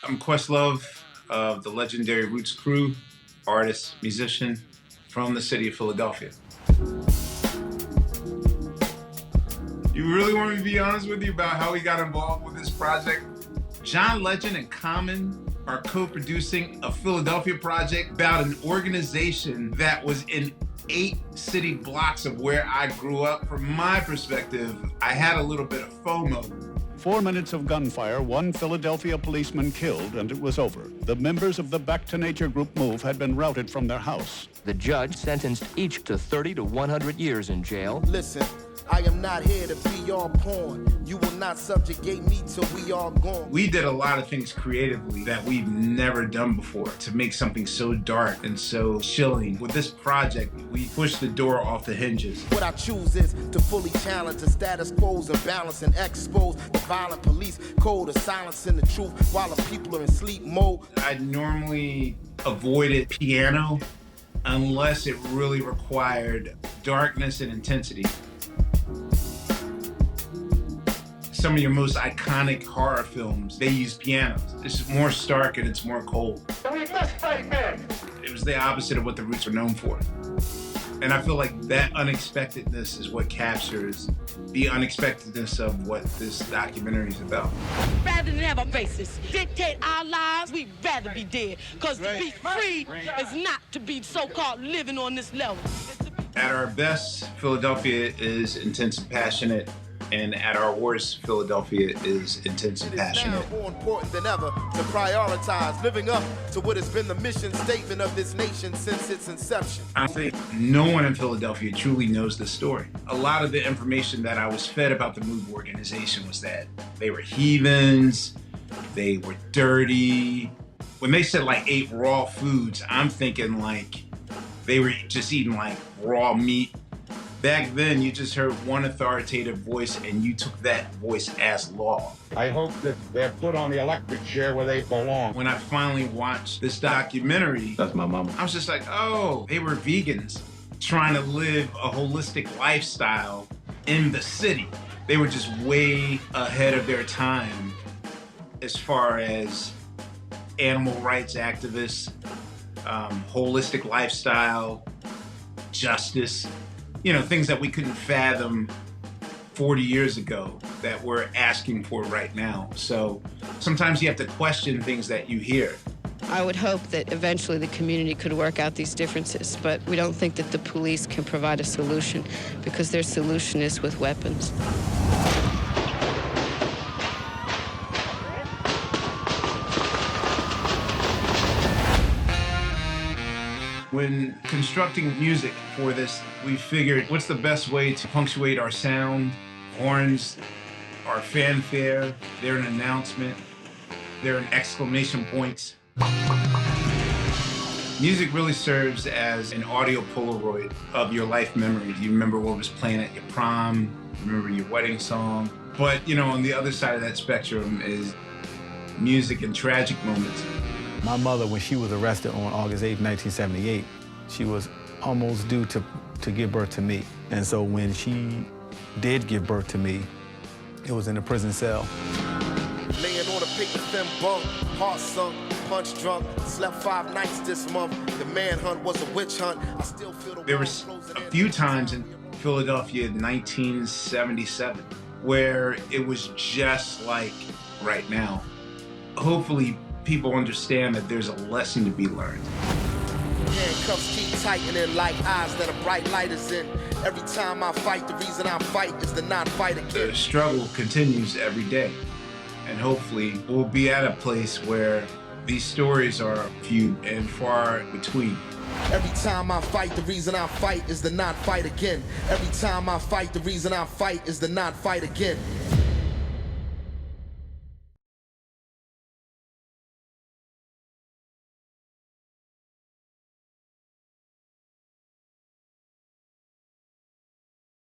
I'm Questlove of the legendary Roots crew, artist, musician from the city of Philadelphia. You really want me to be honest with you about how we got involved with this project? John Legend and Common are co-producing a Philadelphia project about an organization that was in 8 city blocks of where I grew up. From my perspective, I had a little bit of FOMO. 4 minutes of gunfire, 1 Philadelphia policeman killed, and it was over. The members of the Back to Nature group move had been routed from their house. The judge sentenced each to 30 to 100 years in jail. Listen, I am not here to be your pawn. You will not subjugate me till we are gone. We did a lot of things creatively that we've never done before to make something so dark and so chilling. With this project, we pushed the door off the hinges. What I choose is to fully challenge the status quo's and balance and expose the violent police code of silencing the truth while the people are in sleep mode. I normally avoided piano unless it really required darkness and intensity. Some of your most iconic horror films, they use pianos. It's more stark and it's more cold. We must fight back. It was the opposite of what the Roots are known for. And I feel like that unexpectedness is what captures the unexpectedness of what this documentary is about. Rather than have our faces dictate our lives, we'd rather be dead. Because to be free is not to be so-called living on this level. At our best, Philadelphia is intense and passionate. And at our worst, Philadelphia is intense and passionate. It is now more important than ever to prioritize living up to what has been the mission statement of this nation since its inception. I think no one in Philadelphia truly knows the story. A lot of the information that I was fed about the MOVE organization was that they were heathens, they were dirty. When they said like ate raw foods, I'm thinking like they were just eating like raw meat. Back then, you just heard one authoritative voice and you took that voice as law. I hope that they're put on the electric chair where they belong. When I finally watched this documentary, That's my mama. I was just like, oh, they were vegans trying to live a holistic lifestyle in the city. They were just way ahead of their time as far as animal rights activists, holistic lifestyle, justice. You know, things that we couldn't fathom 40 years ago that we're asking for right now. So sometimes you have to question things that you hear. I would hope that eventually the community could work out these differences, but we don't think that the police can provide a solution because their solution is with weapons. When constructing music for this, we figured what's the best way to punctuate our sound? Horns are fanfare, they're an announcement, they're an exclamation points. Music really serves as an audio Polaroid of your life memories. You remember what was playing at your prom, you remember your wedding song. But, you know, on the other side of that spectrum is music and tragic moments. My mother, when she was arrested on August 8, 1978, she was almost due to give birth to me. And so when she did give birth to me, it was in a prison cell. Laying on a paper thin bunk, heart sunk, punch drunk, slept 5 nights this month. The manhunt was a witch hunt. I still feel the There was a few times in Philadelphia in 1977 where it was just like right now. Hopefully, people understand that there's a lesson to be learned. Handcuffs keep tightening like eyes that a bright light is in. Every time I fight, the reason I fight is to not fight again. The struggle continues every day. And hopefully we'll be at a place where these stories are few and far between. Every time I fight, the reason I fight is to not fight again. Every time I fight, the reason I fight is to not fight again.